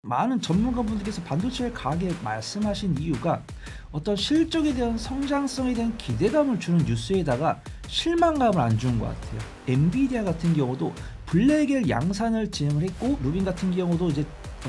많은 전문가분들께서 반도체를 강하게 말씀하신 이유가 어떤 실적에 대한 성장성에 대한 기대감을 주는 뉴스에다가 실망감을 안 주는 것 같아요. 엔비디아 같은 경우도 블랙엘 양산을 진행을 했고, 루빈 같은 경우도 이제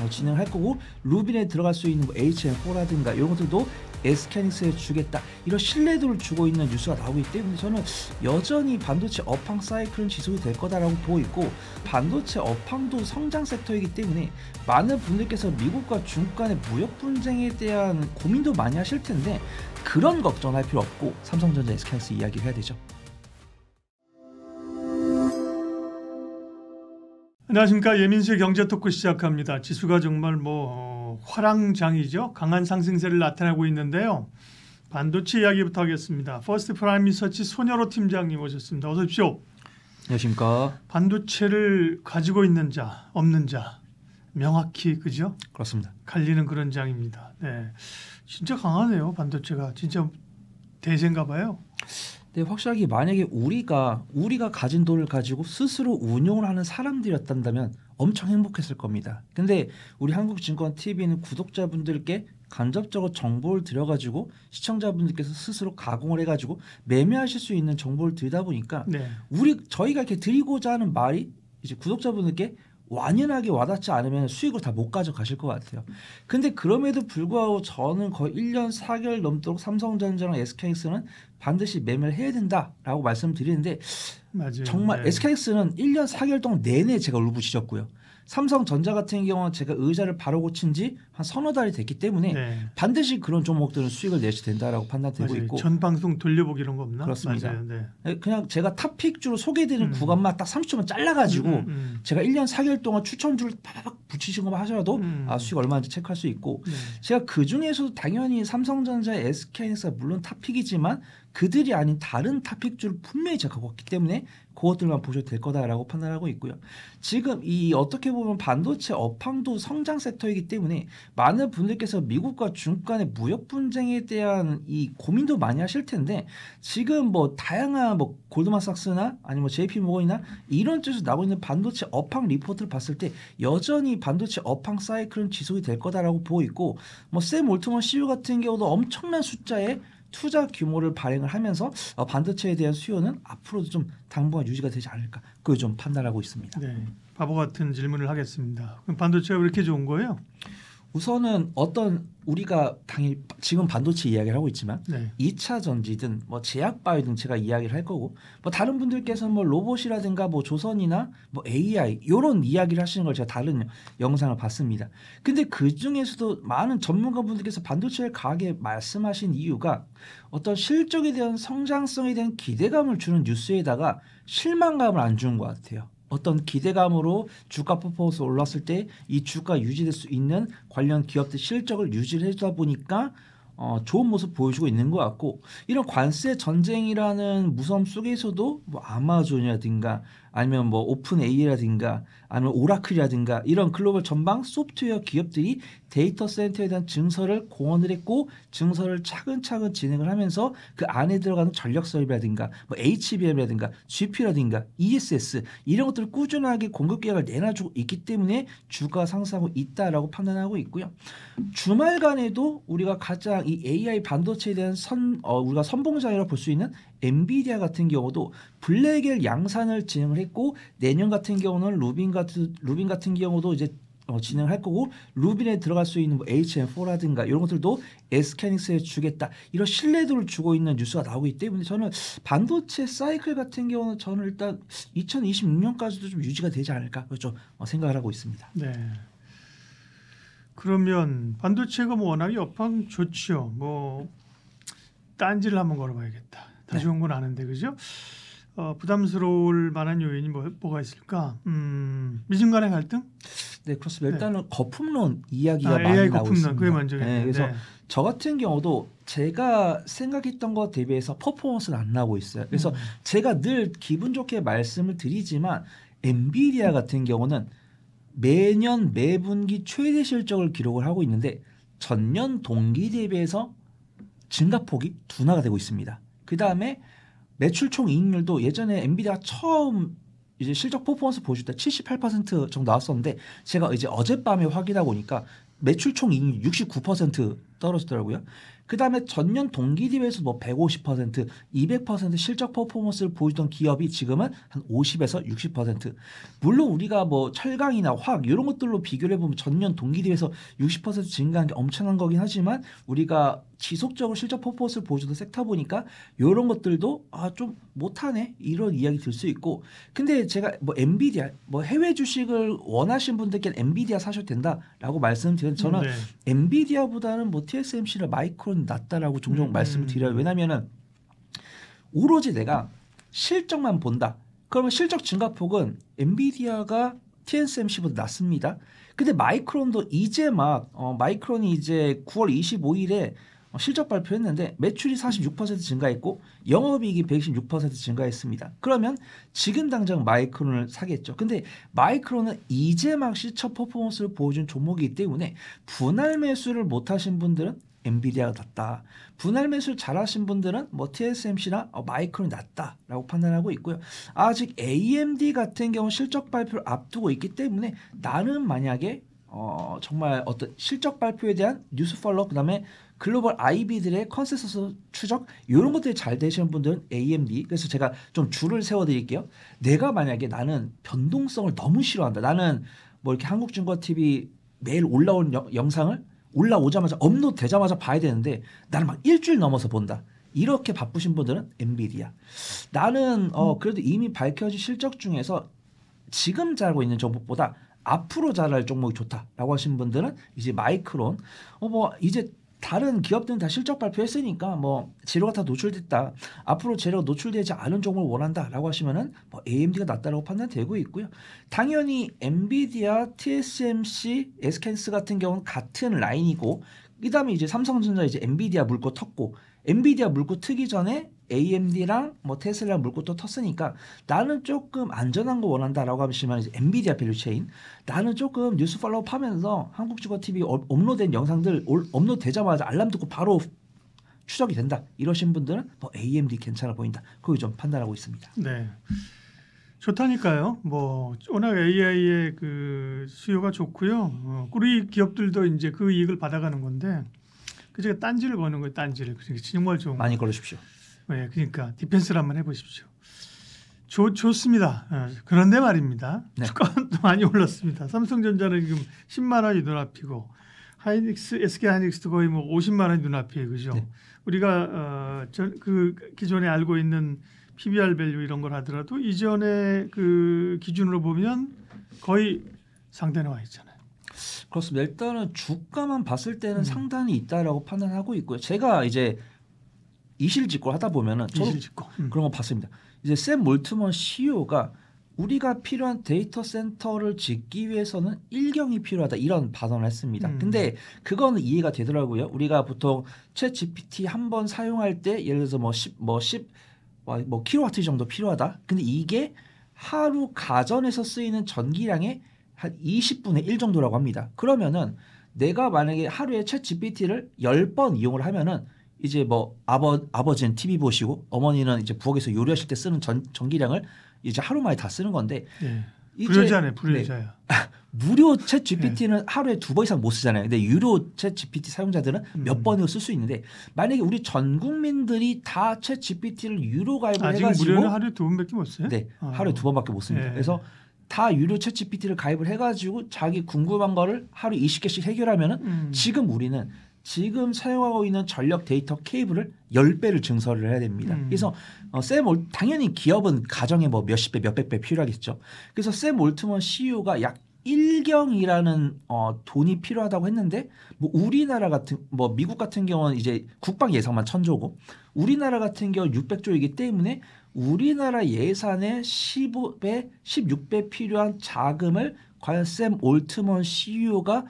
진행을 할 거고, 루빈에 들어갈 수 있는 뭐 HM4라든가 이런 것들도 SK하이닉스에 주겠다, 이런 신뢰도를 주고 있는 뉴스가 나오기 때문에 저는 여전히 반도체 업황 사이클은 지속이 될 거다라고 보고 있고, 반도체 업황도 성장 섹터이기 때문에 많은 분들께서 미국과 중국 간의 무역 분쟁에 대한 고민도 많이 하실 텐데 그런 걱정할 필요 없고 삼성전자, SK하이닉스 이야기를 해야 되죠. 안녕하십니까. 예민수의 경제 토크 시작합니다. 지수가 정말 화랑장이죠. 강한 상승세를 나타내고 있는데요. 반도체 이야기부터 하겠습니다. 퍼스트 프라임 리서치 손여로 팀장님 오셨습니다. 어서 오십시오. 안녕하십니까. 반도체를 가지고 있는 자, 없는 자 명확히 그죠? 그렇습니다. 갈리는 그런 장입니다. 네, 진짜 강하네요. 반도체가 진짜 대세인가 봐요. 네, 확실하게 만약에 우리가 가진 돈을 가지고 스스로 운용을 하는 사람들이었다면 엄청 행복했을 겁니다. 근데 우리 한국증권TV는 구독자분들께 간접적으로 정보를 드려가지고 시청자분들께서 스스로 가공을 해가지고 매매하실 수 있는 정보를 드리다 보니까 네. 저희가 이렇게 드리고자 하는 말이 이제 구독자분들께 완연하게 와닿지 않으면 수익을 다 못 가져가실 것 같아요. 근데 그럼에도 불구하고 저는 거의 1년 4개월 넘도록 삼성전자랑 SK하이닉스는 반드시 매매를 해야 된다라고 말씀드리는데, 맞아요. 정말 네. SK하이닉스는 1년 4개월 동안 내내 제가 울부짖었고요. 삼성전자 같은 경우는 제가 의자를 바로 고친 지 한 서너 달이 됐기 때문에 네. 반드시 그런 종목들은 수익을 내셔야 된다라고 판단되고 맞아요. 있고. 전 방송 돌려보기 이런 거 없나? 그렇습니다. 맞아요. 네. 그냥 제가 탑픽주로 소개해드리는 구간만 딱 30초만 잘라가지고 제가 1년 4개월 동안 추천주를 팍팍 붙이신 것만 하셔도 수익 얼마인지 체크할 수 있고, 네. 제가 그 중에서도 당연히 삼성전자, SK하이닉스가 물론 탑픽이지만 그들이 아닌 다른 탑픽주를 분명히 제가 갖고 왔기 때문에 그것들만 보셔도 될 거다라고 판단하고 있고요. 지금 이 어떻게 보면 반도체 업황도 성장 섹터이기 때문에 많은 분들께서 미국과 중국 간의 무역 분쟁에 대한 이 고민도 많이 하실 텐데, 지금 뭐 다양한 뭐 골드만삭스나 아니면 JP모건이나 이런 쪽에서 나오고 있는 반도체 업황 리포트를 봤을 때 여전히 반도체 업황 사이클은 지속이 될 거다라고 보고 있고, 뭐 샘 올트먼 CEO 같은 경우도 엄청난 숫자의 투자 규모를 발행을 하면서 반도체에 대한 수요는 앞으로도 좀 당분간 유지가 되지 않을까, 그걸 좀 판단하고 있습니다. 네, 바보 같은 질문을 하겠습니다. 그럼 반도체가 왜 이렇게 좋은 거예요? 우선은 우리가 당연히 지금 반도체 이야기를 하고 있지만 네. 2차 전지든 뭐 제약바이오 등 제가 이야기를 할 거고, 뭐 다른 분들께서는 뭐 로봇이라든가 뭐 조선이나 뭐 AI 이런 이야기를 하시는 걸 제가 다른 영상을 봤습니다. 근데 그 중에서도 많은 전문가분들께서 반도체를 강하게 말씀하신 이유가 어떤 실적에 대한 성장성에 대한 기대감을 주는 뉴스에다가 실망감을 안 주는 것 같아요. 어떤 기대감으로 주가 퍼포먼스 올랐을 때 이 주가 유지될 수 있는 관련 기업들 실적을 유지를 해주다 보니까 좋은 모습 보여주고 있는 것 같고, 이런 관세 전쟁이라는 무서움 속에서도 뭐 아마존이라든가 아니면 뭐 오픈 AI라든가 아니면 오라클이라든가 이런 글로벌 전방 소프트웨어 기업들이 데이터 센터에 대한 증설을 공헌을 했고, 증설을 차근차근 진행을 하면서 그 안에 들어가는 전력 설비라든가 뭐 HBM이라든가 GPU라든가 ESS 이런 것들을 꾸준하게 공급 계약을 내놔주고 있기 때문에 주가 상승하고 있다라고 판단하고 있고요. 주말간에도 우리가 가장 이 AI 반도체에 대한 우리가 선봉장이라고 볼 수 있는 엔비디아 같은 경우도 블랙엘 양산을 진행을 했고, 내년 같은 경우는 루빈 같은 경우도 이제 진행할 거고, 루빈에 들어갈 수 있는 뭐 HM4라든가 이런 것들도 SK하이닉스에 주겠다, 이런 신뢰도를 주고 있는 뉴스가 나오기 때문에 저는 반도체 사이클 같은 경우는 저는 일단 2026년까지도 좀 유지가 되지 않을까, 그렇죠, 생각을 하고 있습니다. 네. 그러면 반도체가 뭐 워낙에 업황 좋죠. 뭐 딴지를 한번 걸어봐야겠다. 다 네. 좋은 건 아는데 그죠? 부담스러울 만한 요인이 뭐가 있을까? 미중 간의 갈등? 네, 그렇습니다. 네. 일단은 거품론 이야기가 많이 AI 나오고 거품론 있습니다. 그게 먼저겠네요. 네, 그래서 네. 저 같은 경우도 제가 생각했던 것 대비해서 퍼포먼스는 안 나오고 있어요. 그래서 제가 늘 기분 좋게 말씀을 드리지만 엔비디아 같은 경우는 매년 매분기 최대 실적을 기록을 하고 있는데 전년 동기 대비해서 증가폭이 둔화가 되고 있습니다. 그 다음에 매출 총 이익률도 예전에 엔비디아가 처음 이제 실적 퍼포먼스 보실 때 78% 정도 나왔었는데 제가 이제 어젯밤에 확인하고 보니까 매출 총 이익률 69% 떨어지더라고요. 그다음에 전년 동기 대비해서 뭐 150%, 200% 실적 퍼포먼스를 보이던 기업이 지금은 한 50에서 60%. 물론 우리가 뭐 철강이나 화학 이런 것들로 비교를 해보면 전년 동기 대비해서 60% 증가한 게 엄청난 거긴 하지만 우리가 지속적으로 실적 퍼포먼스를 보여주던 섹터 보니까 이런 것들도 좀 못하네 이런 이야기 들 수 있고 근데 제가 뭐 엔비디아 뭐 해외 주식을 원하시는 분들께는 엔비디아 사셔도 된다라고 말씀드렸는데 저는 네. 엔비디아보다는 뭐 TSMC나 마이크론이 낫다라고 종종 말씀을 드려요. 왜냐하면은 오로지 내가 실적만 본다. 그러면 실적 증가폭은 엔비디아가 TSMC보다 낮습니다. 근데 마이크론도 이제 마이크론이 이제 9월 25일에 실적 발표했는데 매출이 46% 증가했고 영업이익이 126% 증가했습니다. 그러면 지금 당장 마이크론을 사겠죠. 근데 마이크론은 이제 막 시첫 퍼포먼스를 보여준 종목이기 때문에 분할 매수를 못하신 분들은 엔비디아가 낫다. 분할 매수를 잘하신 분들은 뭐 TSMC나 마이크론이 낫다라고 판단하고 있고요. 아직 AMD 같은 경우 실적 발표를 앞두고 있기 때문에 나는 만약에 정말 어떤 실적 발표에 대한 뉴스 팔로우 그다음에 글로벌 IB들의 컨센서스 추적 이런 것들이 잘 되시는 분들은 AMD 그래서 제가 좀 줄을 세워드릴게요. 내가 만약에 나는 변동성을 너무 싫어한다. 나는 뭐 이렇게 한국증권TV 매일 올라온 영상을 올라오자마자 업로드 되자마자 봐야 되는데 나는 막 일주일 넘어서 본다. 이렇게 바쁘신 분들은 엔비디아. 나는 그래도 이미 밝혀진 실적 중에서 지금 잘하고 있는 종목보다 앞으로 잘할 종목이 좋다라고 하신 분들은 이제 마이크론. 뭐 이제 다른 기업들은 다 실적 발표했으니까 뭐 재료가 다 노출됐다. 앞으로 재료가 노출되지 않은 종목을 원한다라고 하시면은 뭐 AMD가 낫다라고 판단되고 있고요. 당연히 엔비디아, TSMC, SKS 같은 경우는 같은 라인이고 그다음에 이제 삼성전자 이제 엔비디아 물고 텄고 엔비디아 물고 트기 전에 AMD랑 뭐 테슬라 물고 또 텄으니까 나는 조금 안전한 거 원한다라고 하시면 이제 엔비디아 밸류체인 나는 조금 뉴스 팔로우 하면서 한국주거TV 업로드된 영상들 업로드 되자마자 알람 듣고 바로 추적이 된다 이러신 분들은 뭐 AMD 괜찮아 보인다 그거 좀 판단하고 있습니다. 네. 좋다니까요. 뭐 워낙 AI의 그 수요가 좋고요. 우리 기업들도 이제 그 이익을 받아가는 건데 그 제가 딴지를 거는 거예요. 딴지를 정말 좋은 많이 걸으십시오. 네, 그러니까 디펜스를 한번 해보십시오. 좋습니다. 그런데 말입니다. 네. 주가는 또 많이 올랐습니다. 삼성전자는 지금 10만 원이 눈앞이고 SK 하이닉스도 거의 뭐 50만 원이 눈앞이에요, 그죠? 네. 우리가 그 기존에 알고 있는 PBR 밸류 이런 걸 하더라도 이전의 그 기준으로 보면 거의 상대 나와 있잖아요. 그렇습니다. 일단은 주가만 봤을 때는 상단이 있다라고 판단하고 있고요. 제가 이제 이실직고 하다 보면은 저도 이실직고 그런 거 봤습니다. 이제 샘 몰트먼 CEO가 우리가 필요한 데이터 센터를 짓기 위해서는 일경이 필요하다 이런 발언을 했습니다. 근데 그거는 이해가 되더라고요. 우리가 보통 챗 GPT 한 번 사용할 때 예를 들어서 뭐 킬로와트 정도 필요하다. 근데 이게 하루 가전에서 쓰이는 전기량의 한 20분의 1 정도라고 합니다. 그러면은 내가 만약에 하루에 챗 GPT를 10번 이용을 하면은 이제 뭐 아버지는 TV 보시고 어머니는 이제 부엌에서 요리하실 때 쓰는 전기량을 이제 하루 만에 다 쓰는 건데 네. 이제 불효자야. 무료 챗 GPT는 하루에 2번 이상 못 쓰잖아요. 근데 유료 챗 GPT 사용자들은 몇 번이고 쓸 수 있는데 만약에 우리 전 국민들이 다 챗 GPT를 유료 가입을 아직 해가지고 무료는 하루에 2번밖에 못 써요? 네, 하루에 2번밖에 못 씁니다. 네. 그래서 다 유료 챗 GPT를 가입을 해가지고 자기 궁금한 거를 하루 20개씩 해결하면은 지금 우리는 지금 사용하고 있는 전력 데이터 케이블을 10배를 증설을 해야 됩니다. 그래서 당연히 기업은 가정에 뭐 몇십 배, 몇백 배 필요하겠죠. 그래서 샘 올트먼 CEO가 약 1경이라는 돈이 필요하다고 했는데 뭐 우리나라 같은 뭐 미국 같은 경우는 이제 국방 예산만 1000조고 우리나라 같은 경우 600조이기 때문에 우리나라 예산의 15배, 16배 필요한 자금을 과연 샘 올트먼 CEO가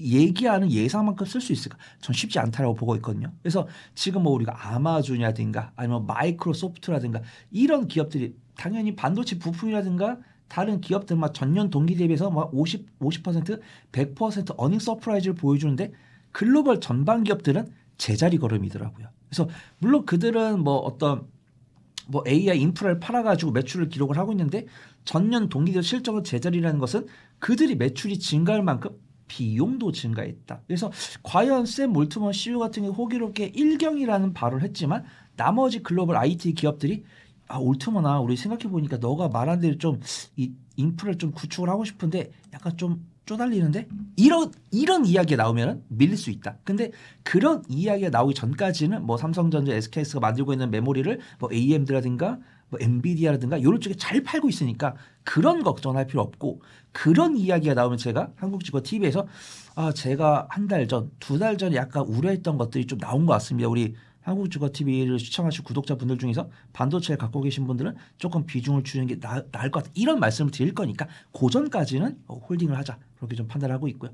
얘기하는 예상만큼 쓸 수 있을까? 전 쉽지 않다라고 보고 있거든요. 그래서 지금 뭐 우리가 아마존이라든가 아니면 마이크로소프트라든가 이런 기업들이 당연히 반도체 부품이라든가 다른 기업들만 전년 동기 대비해서 막 50%, 100% 어닝 서프라이즈를 보여주는데 글로벌 전반 기업들은 제자리 걸음이더라고요. 그래서 물론 그들은 뭐 어떤 뭐 AI 인프라를 팔아가지고 매출을 기록을 하고 있는데 전년 동기대 실적은 제자리라는 것은 그들이 매출이 증가할 만큼 비용도 증가했다. 그래서 과연 샘 몰트먼 CEO 같은 경우 호기롭게 일경이라는 발언을 했지만 나머지 글로벌 IT 기업들이 올트먼아 우리 생각해 보니까 너가 말한 대로 좀 이 인프라를 좀 구축을 하고 싶은데 약간 좀 쪼달리는데 이런 이야기가 나오면 밀릴 수 있다. 근데 그런 이야기가 나오기 전까지는 뭐 삼성전자, SKS가 만들고 있는 메모리를 뭐 AMD라든가 뭐 엔비디아라든가 이런 쪽에 잘 팔고 있으니까 그런 걱정할 필요 없고 그런 이야기가 나오면 제가 한국증권 TV에서 제가 한 달 전, 두 달 전에 약간 우려했던 것들이 좀 나온 것 같습니다. 우리 한국증권 TV를 시청하실 구독자분들 중에서 반도체를 갖고 계신 분들은 조금 비중을 줄이는 게 나을 것 같다. 이런 말씀을 드릴 거니까 그 전까지는 홀딩을 하자. 그렇게 좀 판단하고 있고요.